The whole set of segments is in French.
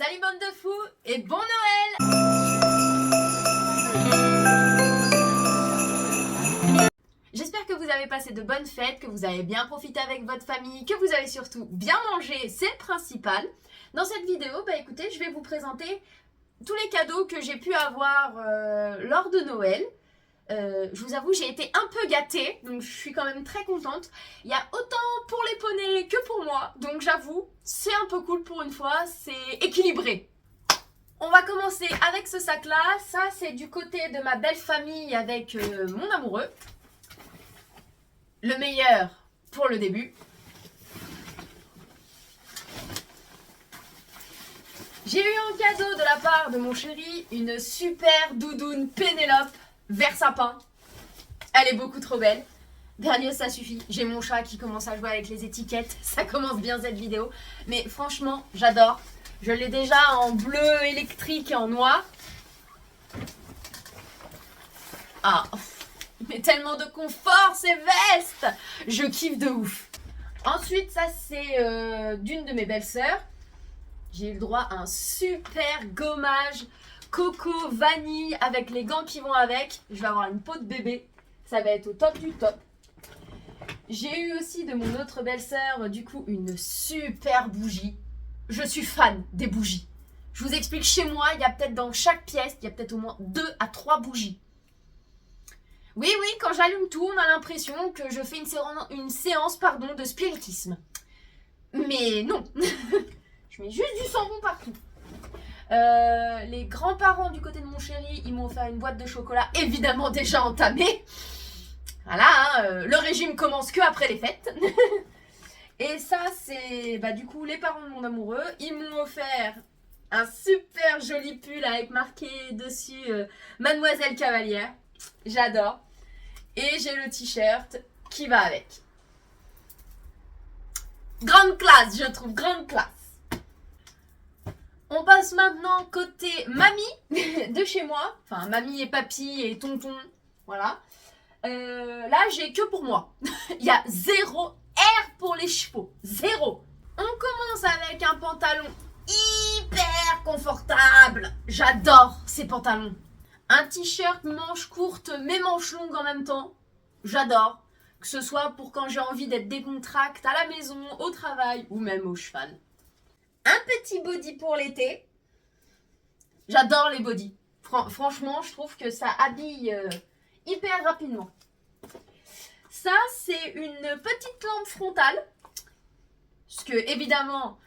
Salut bande de fous et bon Noël! J'espère que vous avez passé de bonnes fêtes, que vous avez bien profité avec votre famille, que vous avez surtout bien mangé, c'est le principal. Dans cette vidéo, écoutez, je vais vous présenter tous les cadeaux que j'ai pu avoir lors de Noël. Je vous avoue, j'ai été un peu gâtée, donc je suis quand même très contente. Il y a autant pour les poneys que pour moi, donc j'avoue, c'est un peu cool pour une fois, c'est équilibré. On va commencer avec ce sac-là. Ça, c'est du côté de ma belle famille avec mon amoureux. Le meilleur pour le début. J'ai eu en cadeau de la part de mon chéri une super doudoune Pénélope vert sapin. Elle est beaucoup trop belle. Dernier, ça suffit. J'ai mon chat qui commence à jouer avec les étiquettes. Ça commence bien cette vidéo. Mais franchement, j'adore. Je l'ai déjà en bleu électrique et en noir. Ah, mais tellement de confort ces vestes. Je kiffe de ouf. Ensuite, ça c'est d'une de mes belles-sœurs. J'ai eu le droit à un super gommage coco vanille avec les gants qui vont avec. Je vais avoir une peau de bébé. Ça va être au top du top. J'ai eu aussi de mon autre belle-sœur du coup une super bougie. Je suis fan des bougies. Je vous explique, chez moi, il y a peut-être dans chaque pièce, il y a peut-être au moins 2 à 3 bougies. Oui, quand j'allume tout, on a l'impression que je fais une séance de spiritisme. Mais non. Je mets juste du savon partout. Les grands-parents du côté de mon chéri, ils m'ont offert une boîte de chocolat, évidemment déjà entamée. Voilà, hein, le régime commence que après les fêtes. Et ça, c'est du coup les parents de mon amoureux. Ils m'ont offert un super joli pull avec marqué dessus Mademoiselle Cavalière. J'adore. Et j'ai le t-shirt qui va avec. Grande classe, je trouve, grande classe. On passe maintenant côté mamie de chez moi. Enfin, mamie et papy et tonton. Voilà. Là, j'ai que pour moi. Il y a 0 R pour les chevaux. 0. On commence avec un pantalon hyper confortable. J'adore ces pantalons. Un t-shirt manches courtes mais manches longues en même temps. J'adore. Que ce soit pour quand j'ai envie d'être décontracte à la maison, au travail ou même au cheval. Un petit body pour l'été. J'adore les bodys. Franchement, je trouve que ça habille hyper rapidement. Ça, c'est une petite lampe frontale. Parce que, évidemment,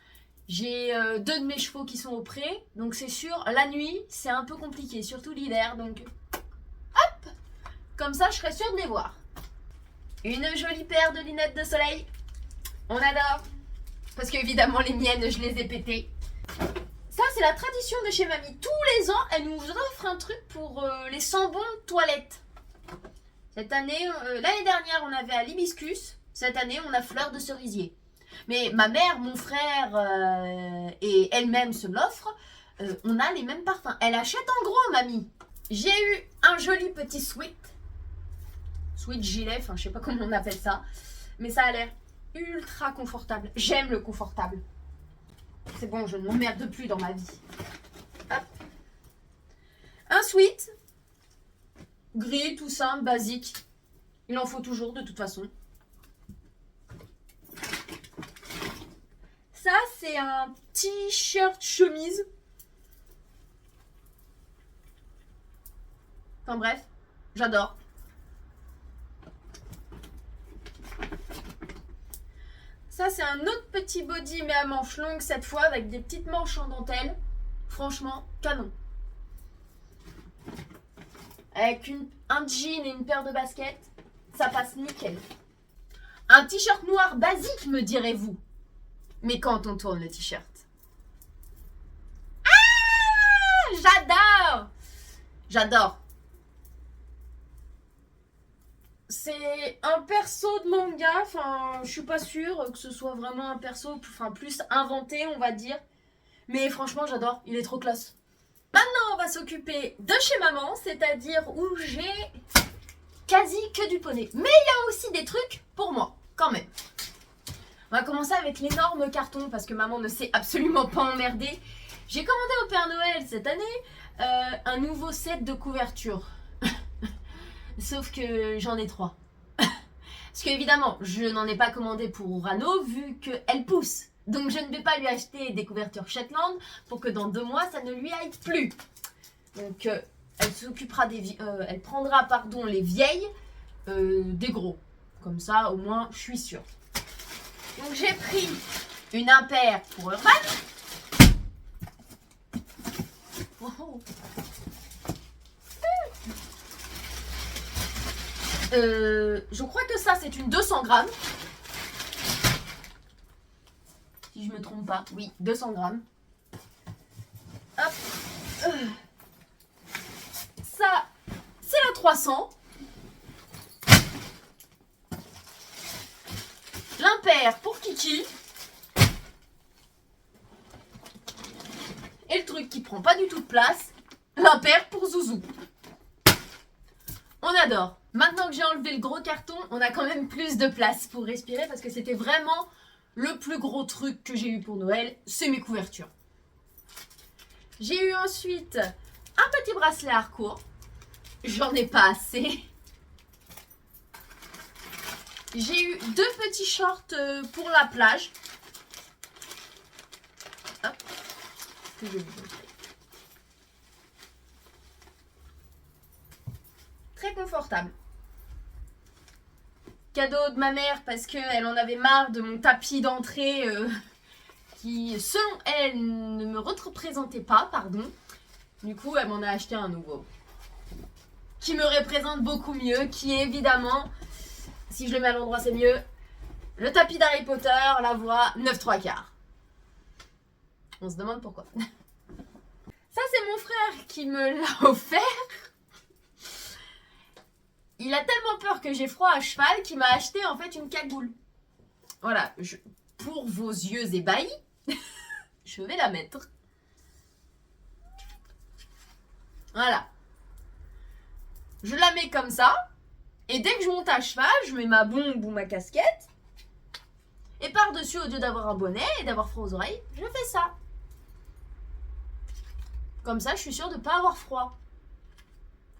j'ai 2 de mes chevaux qui sont au pré. Donc, c'est sûr, la nuit, c'est un peu compliqué. Surtout l'hiver. Donc, hop! Comme ça, je serai sûre de les voir. Une jolie paire de lunettes de soleil. On adore. Parce qu'évidemment, les miennes, je les ai pétées. Ça, c'est la tradition de chez mamie. Tous les ans, elle nous offre un truc pour les sambons de toilette. Cette année, l'année dernière, on avait à l'hibiscus. Cette année, on a fleur de cerisier. Mais ma mère, mon frère et elle-même se l'offrent. On a les mêmes parfums. Elle achète en gros, mamie. J'ai eu un joli petit sweat gilet, enfin, je sais pas comment on appelle ça. Mais ça a l'air ultra confortable. J'aime le confortable. C'est bon, je ne m'emmerde plus dans ma vie. Hop. Un sweat. Gris, tout simple, basique. Il en faut toujours de toute façon. Ça, c'est un t-shirt chemise. Enfin bref, j'adore. Ça, c'est un autre petit body, mais à manches longues cette fois, avec des petites manches en dentelle. Franchement, canon. Avec un jean et une paire de baskets, ça passe nickel. Un t-shirt noir basique, me direz-vous. Mais quand on tourne le t-shirt. Ah, j'adore! J'adore. C'est un perso de manga, enfin, je suis pas sûre que ce soit vraiment un perso, plus inventé, on va dire. Mais franchement, j'adore, il est trop classe. Maintenant, on va s'occuper de chez maman, c'est-à-dire où j'ai quasi que du poney. Mais il y a aussi des trucs pour moi, quand même. On va commencer avec l'énorme carton parce que maman ne s'est absolument pas emmerdée. J'ai commandé au Père Noël cette année un nouveau set de couverture. Sauf que j'en ai 3. Parce qu'évidemment, je n'en ai pas commandé pour Urano vu qu'elle pousse. Donc je ne vais pas lui acheter des couvertures Shetland pour que dans 2 mois, ça ne lui aille plus. Donc elle s'occupera elle prendra les vieilles des gros. Comme ça, au moins, je suis sûre. Donc j'ai pris une impaire pour Urban. Oh. Je crois que ça c'est une 200 grammes. Si je me trompe pas, oui, 200 grammes. Hop. Ça, c'est la 300. L'impair pour Kiki. Et le truc qui prend pas du tout de place, l'impair pour Zouzou. On adore. Maintenant que j'ai enlevé le gros carton, on a quand même plus de place pour respirer parce que c'était vraiment le plus gros truc que j'ai eu pour Noël, c'est mes couvertures. J'ai eu ensuite un petit bracelet à harcourt. J'en ai pas assez. J'ai eu 2 petits shorts pour la plage. Hop. Que je vais vous montrer. Très confortable. Cadeau de ma mère parce qu'elle en avait marre de mon tapis d'entrée qui, selon elle, ne me représentait pas, pardon. Du coup, elle m'en a acheté un nouveau. Qui me représente beaucoup mieux, qui est évidemment, si je le mets à l'endroit c'est mieux, le tapis d'Harry Potter, la voix 9/3. On se demande pourquoi. Ça c'est mon frère qui me l'a offert. Il a tellement peur que j'ai froid à cheval qu'il m'a acheté en fait une cagoule. Voilà, pour vos yeux ébahis, je vais la mettre. Voilà. Je la mets comme ça. Et dès que je monte à cheval, je mets ma bombe ou ma casquette. Et par-dessus, au lieu d'avoir un bonnet et d'avoir froid aux oreilles, je fais ça. Comme ça, je suis sûre de ne pas avoir froid.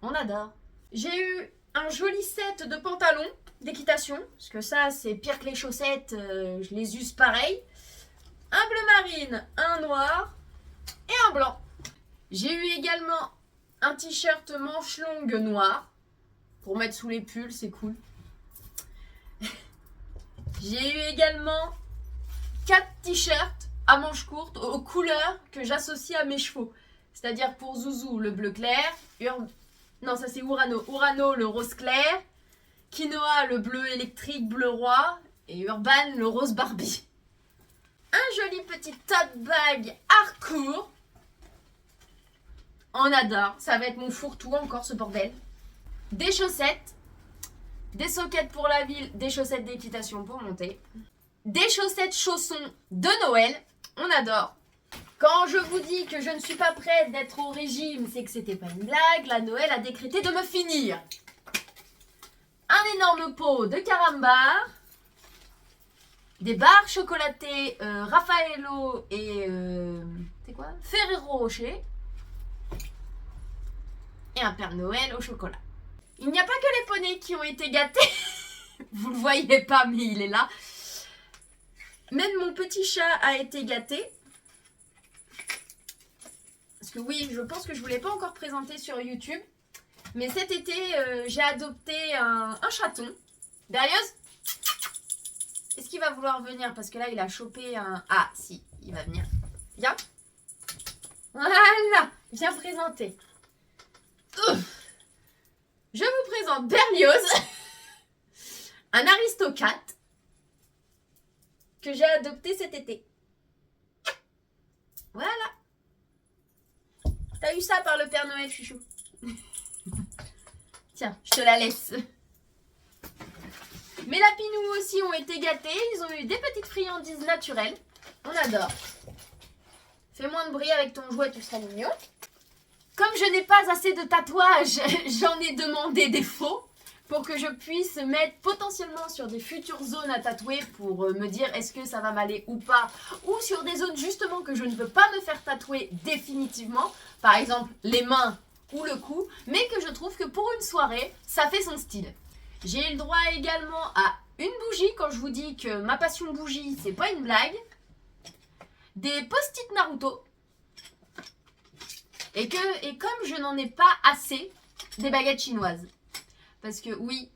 On adore. J'ai eu un joli set de pantalons d'équitation. Parce que ça, c'est pire que les chaussettes. Je les use pareil. Un bleu marine, un noir et un blanc. J'ai eu également un t-shirt manche longue noir. Pour mettre sous les pulls, c'est cool. J'ai eu également 4 t-shirts à manches courtes aux couleurs que j'associe à mes chevaux. C'est-à-dire pour Zouzou, le bleu clair. Non, ça c'est Urano. Urano, le rose clair. Quinoa, le bleu électrique, bleu roi. Et Urban, le rose Barbie. Un joli petit tote bag harcourt. On adore. Ça va être mon fourre-tout encore, ce bordel. Des chaussettes. Des sockets pour la ville. Des chaussettes d'équitation pour monter. Des chaussettes chaussons de Noël. On adore. Quand je vous dis que je ne suis pas prête d'être au régime, c'est que c'était pas une blague. La Noël a décrété de me finir. Un énorme pot de carambar. Des barres chocolatées Raffaello et c'est quoi, Ferrero Rocher. Et un Père Noël au chocolat. Il n'y a pas que les poneys qui ont été gâtés. Vous le voyez pas, mais il est là. Même mon petit chat a été gâté. Parce que oui, je pense que je ne vous l'ai pas encore présenté sur YouTube. Mais cet été, j'ai adopté un chaton. Berlioz, est-ce qu'il va vouloir venir? Parce que là, il a chopé un... Ah, si, il va venir. Viens. Voilà, viens présenter. Je vous présente Berlioz, un aristocrate que j'ai adopté cet été. Voilà. T'as eu ça par le Père Noël, chouchou. Tiens, je te la laisse. Mes lapinous aussi ont été gâtés. Ils ont eu des petites friandises naturelles. On adore. Fais moins de bruit avec ton jouet, tu seras mignon. Comme je n'ai pas assez de tatouages, j'en ai demandé des faux pour que je puisse mettre potentiellement sur des futures zones à tatouer pour me dire est-ce que ça va m'aller ou pas, ou sur des zones justement que je ne veux pas me faire tatouer définitivement, par exemple les mains ou le cou, mais que je trouve que pour une soirée, ça fait son style. J'ai eu le droit également à une bougie, quand je vous dis que ma passion bougie, c'est pas une blague, des post-it Naruto, et comme je n'en ai pas assez, des baguettes chinoises. Parce que oui,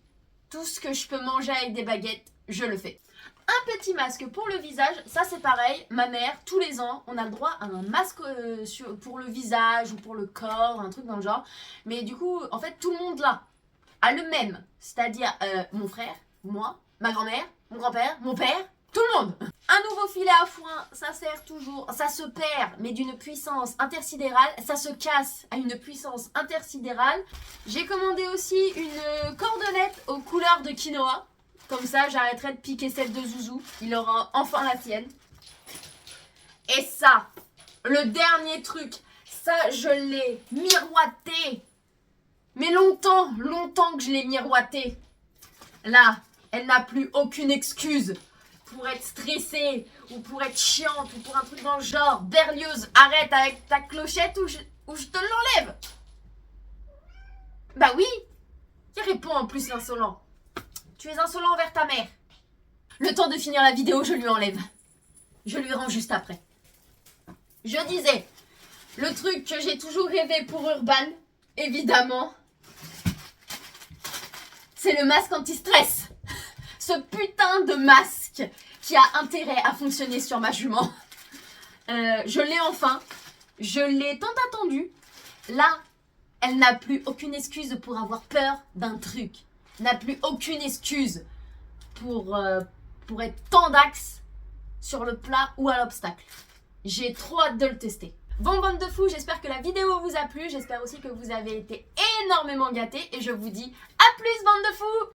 tout ce que je peux manger avec des baguettes, je le fais. Un petit masque pour le visage, ça c'est pareil. Ma mère, tous les ans, on a le droit à un masque pour le visage ou pour le corps, un truc dans le genre. Mais du coup, en fait, tout le monde là a le même. C'est-à-dire mon frère, moi, ma grand-mère, mon grand-père, mon père, tout le monde. Un nouveau filet à foin, ça sert toujours, ça se perd, mais d'une puissance intersidérale, ça se casse à une puissance intersidérale. J'ai commandé aussi une cordelette aux couleurs de quinoa. Comme ça, j'arrêterai de piquer celle de Zouzou. Il aura enfin la sienne. Et ça, le dernier truc, ça, je l'ai miroité. Mais longtemps que je l'ai miroité. Là, elle n'a plus aucune excuse pour être stressée ou pour être chiante ou pour un truc dans le genre. Berlioz, arrête avec ta clochette ou je te l'enlève. Bah oui. Qui répond en plus l'insolent? Tu es insolent envers ta mère. Le temps de finir la vidéo, je lui enlève. Je lui rends juste après. Je disais, le truc que j'ai toujours rêvé pour Urban, évidemment, c'est le masque anti-stress. Ce putain de masque qui a intérêt à fonctionner sur ma jument. Je l'ai enfin. Je l'ai tant attendu. Là, elle n'a plus aucune excuse pour avoir peur d'un truc. N'a plus aucune excuse pour être tant d'axes sur le plat ou à l'obstacle. J'ai trop hâte de le tester. Bon, bande de fous, j'espère que la vidéo vous a plu. J'espère aussi que vous avez été énormément gâtés. Et je vous dis à plus, bande de fous!